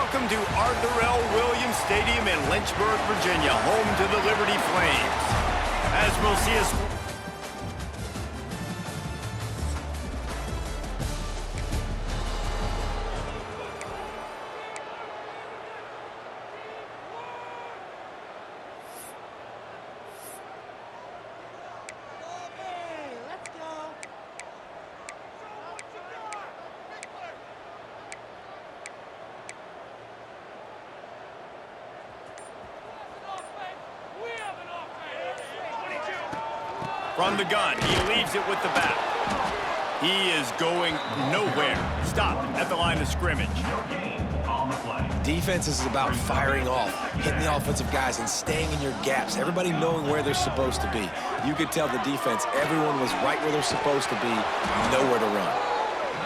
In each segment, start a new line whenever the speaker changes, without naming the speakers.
Welcome to Arthur L. Williams Stadium in Lynchburg, Virginia, home to the Liberty Flames. As we'll see us... From the gun, he leaves it with the bat. He is going nowhere. Stop at the line of scrimmage.
Defense is about firing off, hitting the offensive guys, and staying in your gaps. Everybody knowing where they're supposed to be. You could tell the defense, everyone was right where they're supposed to be, nowhere to run.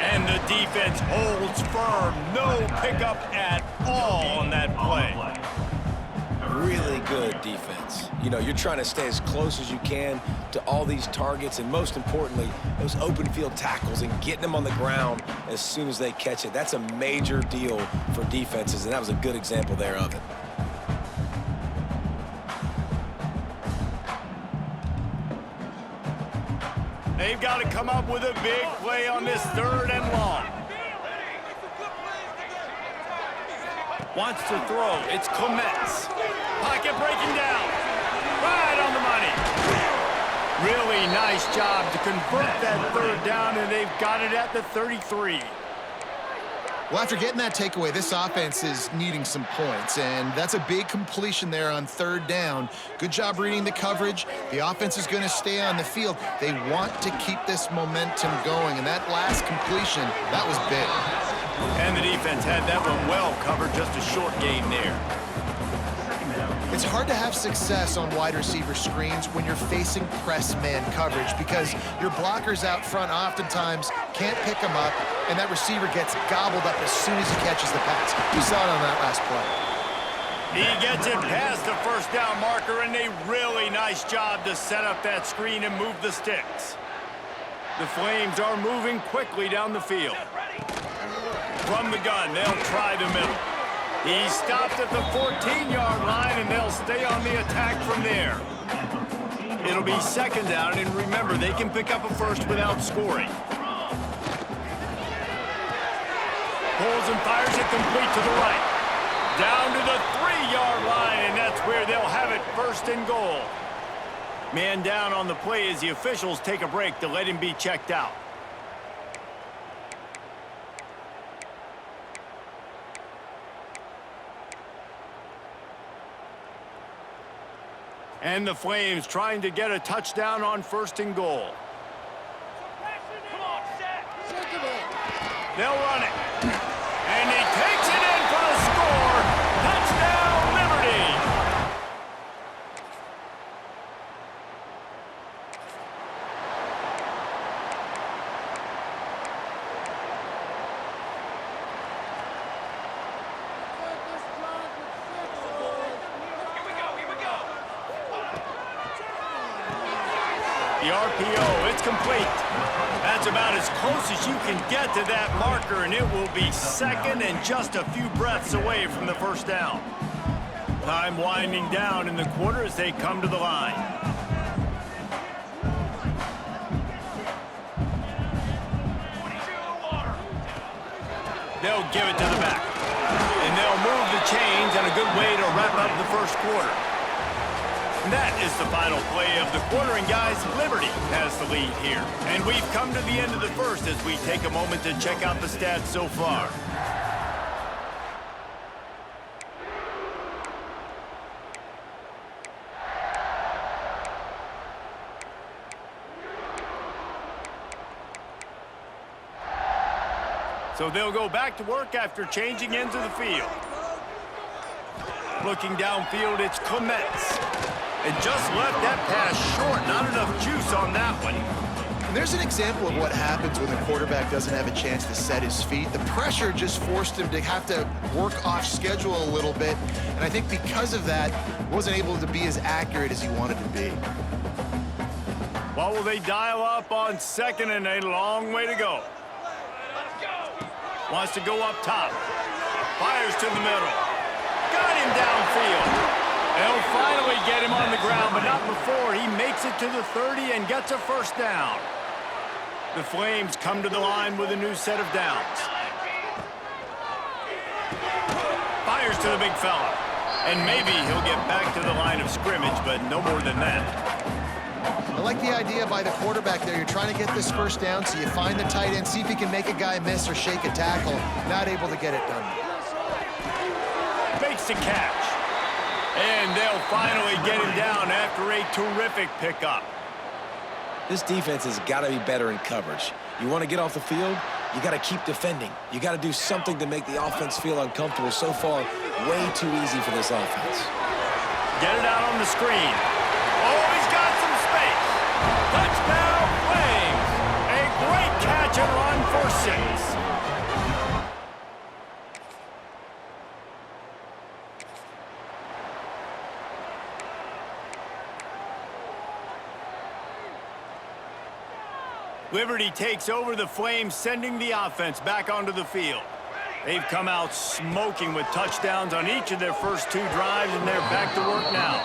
And the defense holds firm. No pickup at all on that play.
Really good defense. You know, you're trying to stay as close as you can to all these targets, and most importantly, those open field tackles and getting them on the ground as soon as they catch it. That's a major deal for defenses, and that was a good example there of it.
They've got to come up with a big play on this 3rd and long. Wants to throw. It's Clements. Pocket breaking down. Right on the money. Really nice job to convert that 3rd down, and they've got it at the 33.
Well, after getting that takeaway, this offense is needing some points, and that's a big completion there on 3rd down. Good job reading the coverage. The offense is going to stay on the field. They want to keep this momentum going, and that last completion, that was big.
And the defense had that one well covered, just a short gain there.
It's hard to have success on wide receiver screens when you're facing press man coverage because your blockers out front oftentimes can't pick them up, and that receiver gets gobbled up as soon as he catches the pass. We saw it on that last play.
He gets it past the 1st down marker, and a really nice job to set up that screen and move the sticks. The Flames are moving quickly down the field. From the gun, they'll try the middle. He stopped at the 14-yard line, and they'll stay on the attack from there. It'll be 2nd down, and remember, they can pick up a first without scoring. Pulls and fires it complete to the right. Down to the 3-yard line, and that's where they'll have it 1st and goal. Man down on the play as the officials take a break to let him be checked out. And the Flames trying to get a touchdown on 1st and goal. They'll run it. And he takes it in for the score. Touchdown, Liberty. The RPO, it's complete. That's about as close as you can get to that marker, and it will be 2nd and just a few breaths away from the 1st down. Time winding down in the quarter as they come to the line. They'll give it to the back. And they'll move the chains, and a good way to wrap up the 1st quarter. And that is the final play of the quarter, and guys, Liberty has the lead here. And we've come to the end of the 1st as we take a moment to check out the stats so far. So they'll go back to work after changing into the field. Looking downfield, it's Clements. And just left that pass short. Not enough juice on that one.
And there's an example of what happens when the quarterback doesn't have a chance to set his feet. The pressure just forced him to have to work off schedule a little bit. And I think because of that, wasn't able to be as accurate as he wanted to be.
Well, will they dial up on 2nd and a long way to go? Wants to go up top. Fires to the middle. Got him downfield. They'll finally get him on the ground, but not before he makes it to the 30 and gets a first down. The Flames come to the line with a new set of downs. Fires to the big fella. And maybe he'll get back to the line of scrimmage, but no more than that.
I like the idea by the quarterback there. You're trying to get this first down, so you find the tight end, see if he can make a guy miss or shake a tackle. Not able to get it done.
Makes the catch. And they'll finally get him down after a terrific pickup.
This defense has got to be better in coverage. You want to get off the field, you got to keep defending. You got to do something to make the offense feel uncomfortable. So far, way too easy for this offense.
Get it out on the screen. Oh, he's got some space. Touchdown, Flames. A great catch and run for 6. Liberty takes over the Flames, sending the offense back onto the field. They've come out smoking with touchdowns on each of their first 2 drives, and they're back to work now.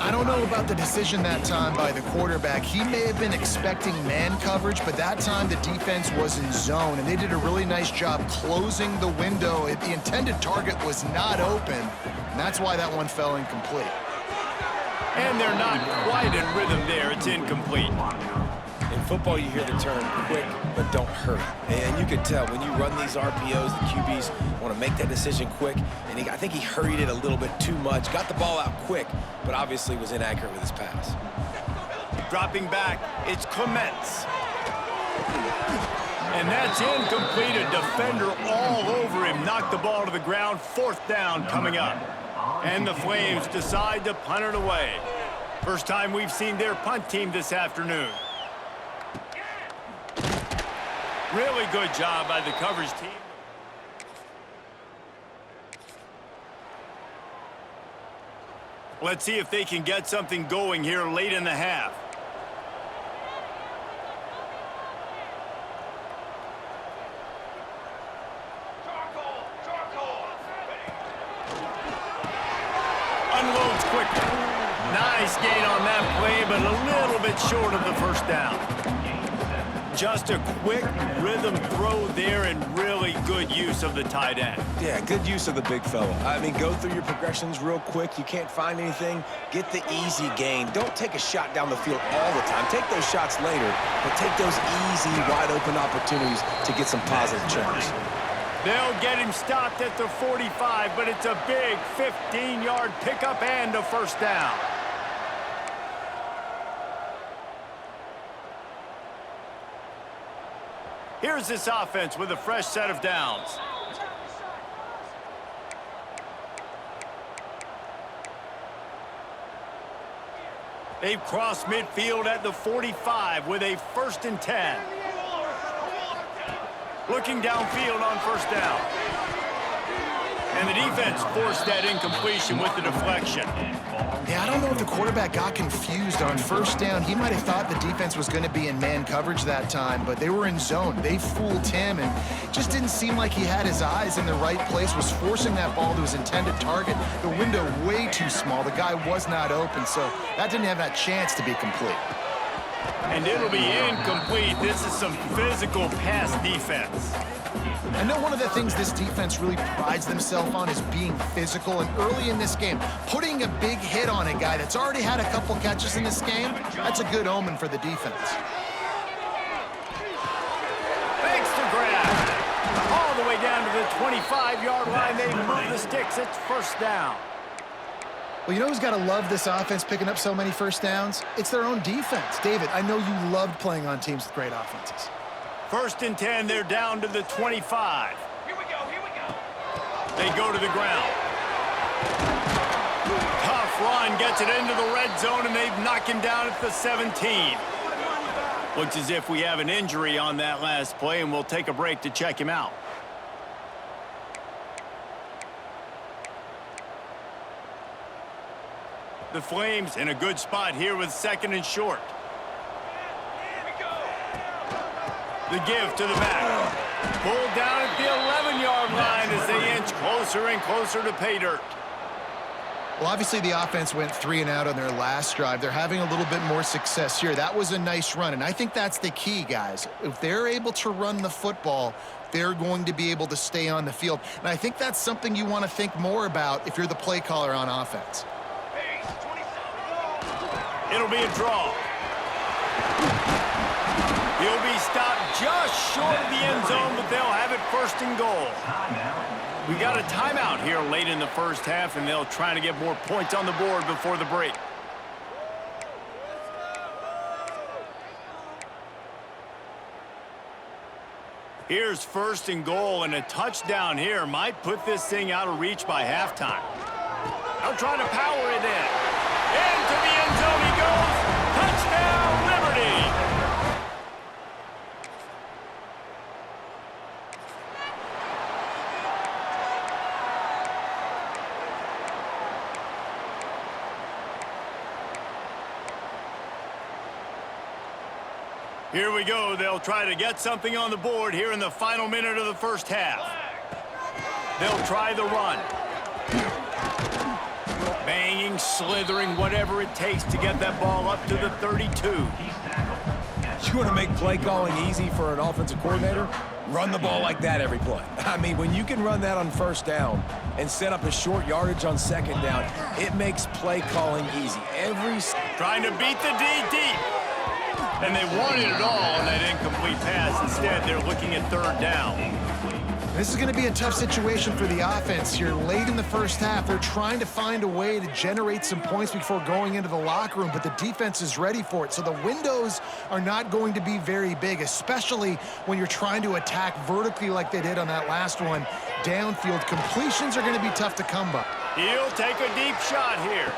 I don't know about the decision that time by the quarterback. He may have been expecting man coverage, but that time the defense was in zone, and they did a really nice job closing the window. The intended target was not open, and that's why that one fell incomplete.
And they're not quite in rhythm there. It's incomplete.
In football, you hear the term quick, but don't hurry. And you can tell when you run these RPOs, the QBs want to make that decision quick. And I think he hurried it a little bit too much. Got the ball out quick, but obviously was inaccurate with his pass.
Dropping back, it's Clements. And that's incomplete. A defender all over him. Knocked the ball to the ground. 4th down coming up. And the Flames decide to punt it away. First time we've seen their punt team this afternoon. Really good job by the coverage team. Let's see if they can get something going here late in the half. Unloads quickly. Nice gain on that play, but a little bit short of the first down. Just a quick rhythm throw there and really good use of the tight end.
Yeah, good use of the big fella. I mean, go through your progressions real quick. You can't find anything, get the easy gain. Don't take a shot down the field all the time. Take those shots later, but take those easy, wide-open opportunities to get some positive chunks.
They'll get him stopped at the 45, but it's a big 15-yard pickup and a first down. Here's this offense with a fresh set of downs. They've crossed midfield at the 45 with a 1st and 10. Looking downfield on first down. And the defense forced that incompletion with the deflection.
Yeah, I don't know if the quarterback got confused on first down. He might have thought the defense was going to be in man coverage that time, but they were in zone. They fooled him, and just didn't seem like he had his eyes in the right place, was forcing that ball to his intended target. The window way too small. The guy was not open, so that didn't have that chance to be complete.
And it'll be incomplete. This is some physical pass defense.
I know one of the things this defense really prides themselves on is being physical, and early in this game, putting a big hit on a guy that's already had a couple catches in this game, that's a good omen for the defense.
Makes the grab. All the way down to the 25-yard line. They move the sticks. It's first down.
Well, you know who's got to love this offense picking up so many first downs? It's their own defense. David, I know you loved playing on teams with great offenses.
1st and 10, they're down to the 25. Here we go. They go to the ground. Tough run, gets it into the red zone, and they've knocked him down at the 17. Looks as if we have an injury on that last play, and we'll take a break to check him out. The Flames in a good spot here with 2nd and short. The give to the back. Pulled down at the 11-yard line as they inch closer and closer to pay dirt.
Well, obviously the offense went 3 and out on their last drive. They're having a little bit more success here. That was a nice run, and I think that's the key, guys. If they're able to run the football, they're going to be able to stay on the field. And I think that's something you want to think more about if you're the play caller on offense.
It'll be a draw. He'll be stopped just short of the end zone, but they'll have it 1st and goal. We got a timeout here late in the first half, and they'll try to get more points on the board before the break. Here's 1st and goal, and a touchdown here might put this thing out of reach by halftime. They'll try to power it in. Into the end zone he goes. Touchdown, Liberty! Here we go. They'll try to get something on the board here in the final minute of the first half. They'll try the run. Banging, slithering, whatever it takes to get that ball up to the 32.
You want to make play calling easy for an offensive coordinator? Run the ball like that every play. I mean, when you can run that on 1st down and set up a short yardage on 2nd down, it makes play calling easy.
Trying to beat the D deep. And they wanted it all on that incomplete pass. Instead, they're looking at 3rd down.
This is going to be a tough situation for the offense here. Late in the first half, they're trying to find a way to generate some points before going into the locker room, but the defense is ready for it. So the windows are not going to be very big, especially when you're trying to attack vertically like they did on that last one. Downfield completions are going to be tough to come by.
He'll take a deep shot here.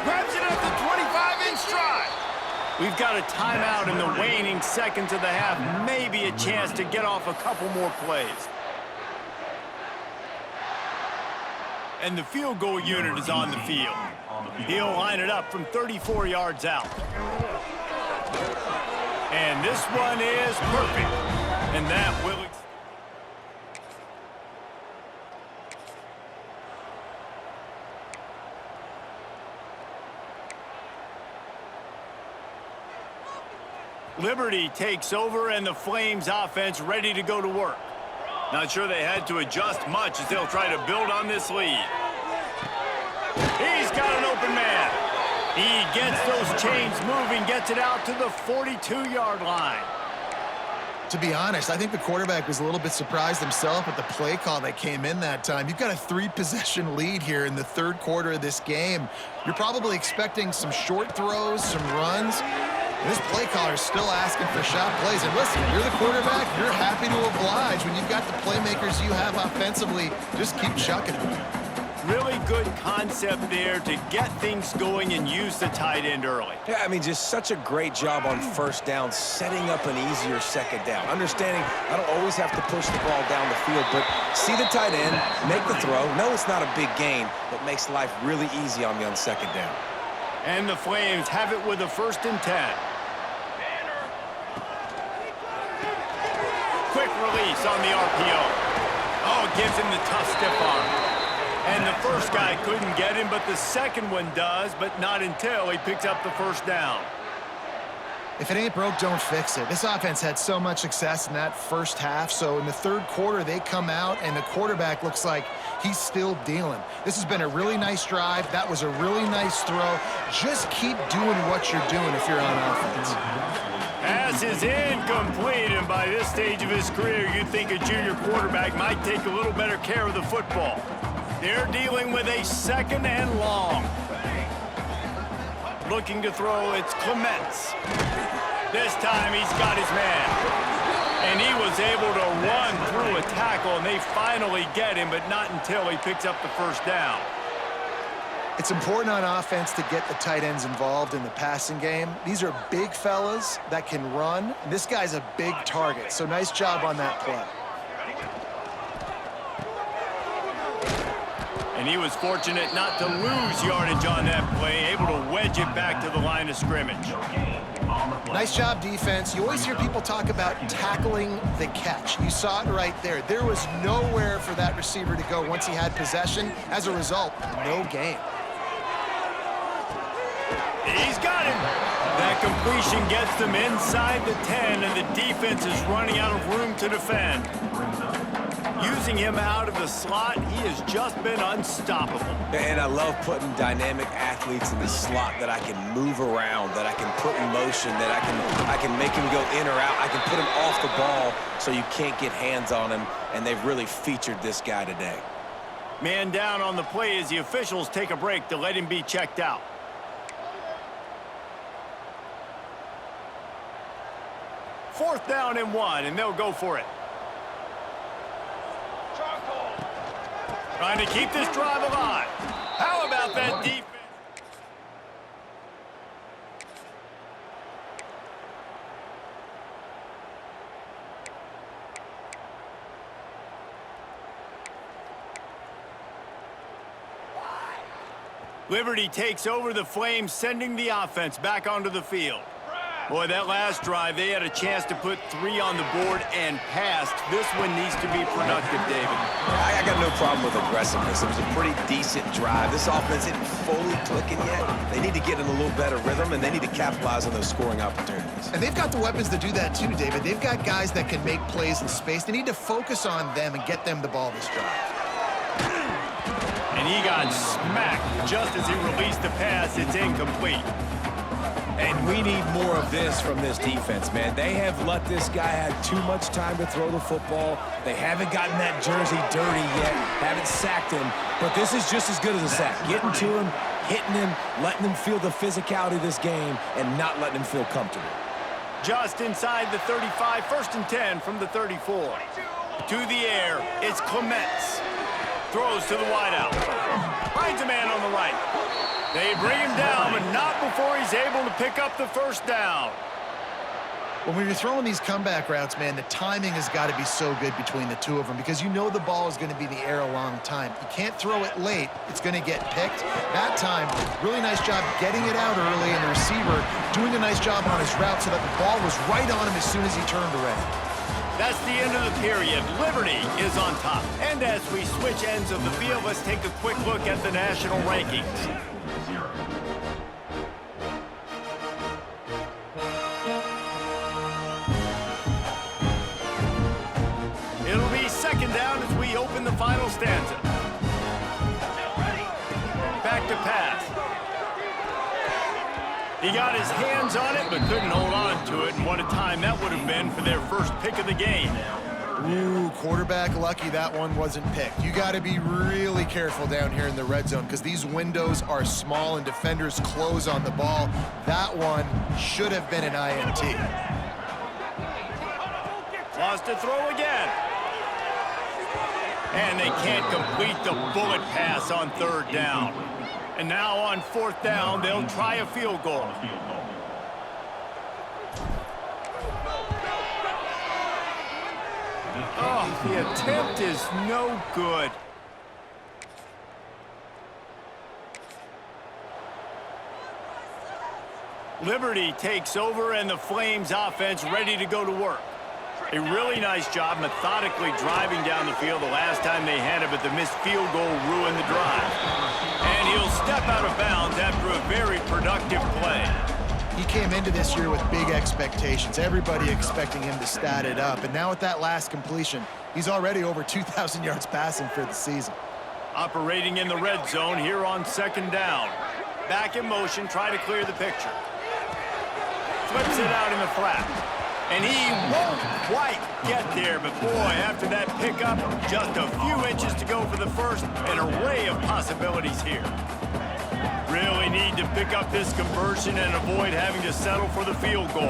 Grabs it at the 25-inch stride. We've got a timeout in the waning seconds of the half. Maybe a chance to get off a couple more plays. And the field goal unit is on the field. He'll line it up from 34 yards out. And this one is perfect. And that will... Liberty takes over, and the Flames offense ready to go to work. Not sure they had to adjust much as they'll try to build on this lead. He's got an open man. He gets those chains moving, gets it out to the 42-yard line.
To be honest, I think the quarterback was a little bit surprised himself at the play call that came in that time. You've got a 3-possession lead here in the 3rd quarter of this game. You're probably expecting some short throws, some runs. And this play caller is still asking for shot plays. And listen, you're the quarterback. You're happy to oblige. When you've got the playmakers you have offensively, just keep chucking them.
Really good concept there to get things going and use the tight end early.
Yeah, I mean, just such a great job on 1st down, setting up an easier 2nd down. Understanding I don't always have to push the ball down the field, but see the tight end, make the throw. No, it's not a big gain, but makes life really easy on me on 2nd down.
And the Flames have it with a 1st and 10. Quick release on the RPO. Oh, gives him the tough stiff arm. And the first guy couldn't get him, but the second one does, but not until he picks up the 1st down.
If it ain't broke, don't fix it. This offense had so much success in that first half, so in the 3rd quarter, they come out, and the quarterback looks like he's still dealing. This has been a really nice drive. That was a really nice throw. Just keep doing what you're doing if you're on offense.
Pass is incomplete, and by this stage of his career, you'd think a junior quarterback might take a little better care of the football. They're dealing with a 2nd and long. Looking to throw, it's Clements. This time he's got his man. And he was able to run through a tackle, and they finally get him, but not until he picks up the 1st down.
It's important on offense to get the tight ends involved in the passing game. These are big fellas that can run. This guy's a big target, so nice job on that play.
And he was fortunate not to lose yardage on that play, able to wedge it back to the line of scrimmage.
Nice job, defense. You always hear people talk about tackling the catch. You saw it right there. There was nowhere for that receiver to go once he had possession. As a result, no gain.
He's got him. That completion gets them inside the 10, and the defense is running out of room to defend. Using him out of the slot, he has just been unstoppable.
And I love putting dynamic athletes in the slot that I can move around, that I can put in motion, that I can make him go in or out. I can put him off the ball so you can't get hands on him, and they've really featured this guy today.
Man down on the play as the officials take a break to let him be checked out. Fourth down and 1, and they'll go for it. Trying to keep this drive alive. How about that defense? Liberty takes over the Flames, sending the offense back onto the field. Boy, that last drive, they had a chance to put 3 on the board and passed. This one needs to be productive, David.
I got no problem with aggressiveness. It was a pretty decent drive. This offense isn't fully clicking yet. They need to get in a little better rhythm, and they need to capitalize on those scoring opportunities.
And they've got the weapons to do that too, David. They've got guys that can make plays in space. They need to focus on them and get them the ball this drive.
And he got smacked just as he released the pass. It's incomplete.
And we need more of this from this defense, man. They have let this guy have too much time to throw the football. They haven't gotten that jersey dirty yet, haven't sacked him. But this is just as good as a sack. Getting to him, hitting him, letting him feel the physicality of this game, and not letting him feel comfortable.
Just inside the 35, 1st and 10 from the 34. To the air, it's Clements. Throws to the wideout. Finds a man on the right. They bring him down, but not before he's able to pick up the first down.
When you're throwing these comeback routes, man, the timing has got to be so good between the two of them because you know the ball is going to be in the air a long time. You can't throw it late. It's going to get picked. That time, really nice job getting it out early, and the receiver doing a nice job on his route so that the ball was right on him as soon as he turned around.
That's the end of the period. Liberty is on top. And as we switch ends of the field, let's take a quick look at the national rankings. It'll be 2nd down as we open the final stanza. Back to pass. He got his hands on it, but couldn't hold on to it. And what a time that would have been for their first pick of the game.
Ooh, quarterback lucky that one wasn't picked. You got to be really careful down here in the red zone because these windows are small and defenders close on the ball. That one should have been an INT.
Wants to throw again. And they can't complete the bullet pass on 3rd down. And now on 4th down, they'll try a field goal. Oh, the attempt is no good. Liberty takes over, and the Flames offense ready to go to work. A really nice job methodically driving down the field the last time they had it, but the missed field goal ruined the drive. And he'll step out of bounds after a very productive play.
He came into this year with big expectations. Everybody expecting him to stat it up. And now with that last completion, he's already over 2,000 yards passing for the season.
Operating in the red zone here on 2nd down. Back in motion, try to clear the picture. Flips it out in the flat. And he won't quite get there, but boy, after that pickup, just a few inches to go for the first. An array of possibilities here. Really need to pick up this conversion and avoid having to settle for the field goal.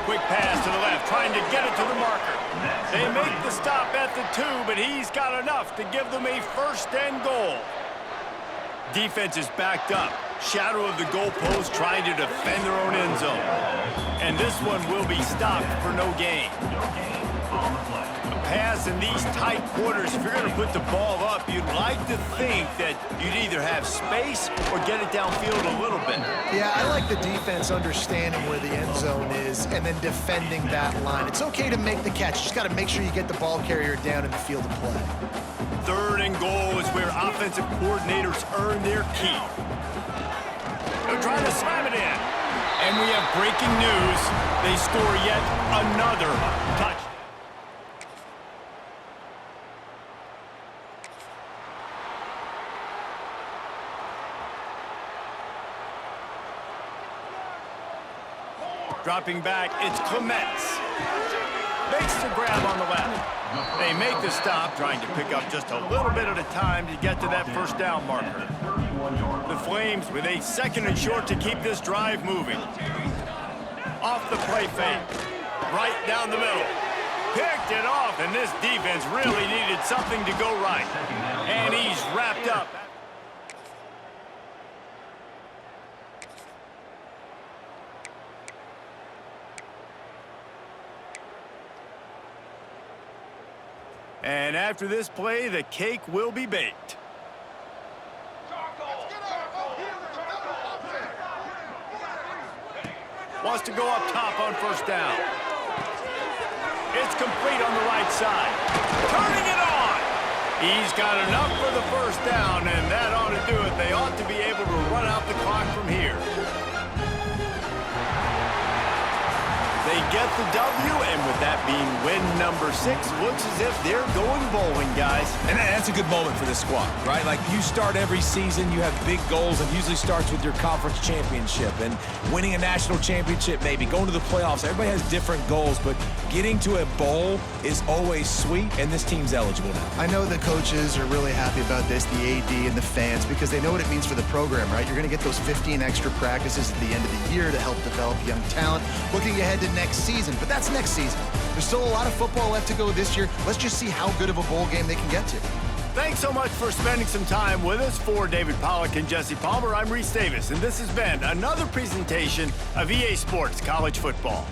Quick pass to the left, trying to get it to the marker. They make the stop at the 2, but he's got enough to give them a 1st and goal. Defense is backed up. Shadow of the goalpost trying to defend their own end zone. And this one will be stopped for no gain. A pass in these tight quarters, if you're going to put the ball up, you'd like to think that you'd either have space or get it downfield a little bit.
Yeah, I like the defense understanding where the end zone is and then defending that line. It's okay to make the catch. You just got to make sure you get the ball carrier down in the field of play.
3rd and goal is where offensive coordinators earn their keep. They're trying to slam it in. And we have breaking news. They score yet another touchdown. Dropping back, it's Clements. Makes the grab on the left. They make the stop, trying to pick up just a little bit at a time to get to that first down marker. The Flames with a 2nd and short to keep this drive moving. Off the play fake. Right down the middle. Picked it off, and this defense really needed something to go right. And he's wrapped up. And after this play, the cake will be baked. Wants to go up top on first down. It's complete on the right side. Turning it on. He's got enough for the first down, and that ought to do it. They ought to be able to run out the clock from here. They get the W, and with that being win number 6, looks as if they're going bowling, guys.
And that's a good moment for this squad, right? Like, you start every season, you have big goals, and usually starts with your conference championship and winning a national championship, maybe going to the playoffs. Everybody has different goals, but getting to a bowl is always sweet, and this team's eligible now.
I know the coaches are really happy about this, the AD and the fans, because they know what it means for the program, right? You're going to get those 15 extra practices at the end of the year to help develop young talent. Looking ahead to next season, but that's next season. There's still a lot of football left to go this year. Let's just see how good of a bowl game they can get to.
Thanks so much for spending some time with us. For David Pollack and Jesse Palmer, I'm Reese Davis, and this has been another presentation of EA Sports College Football.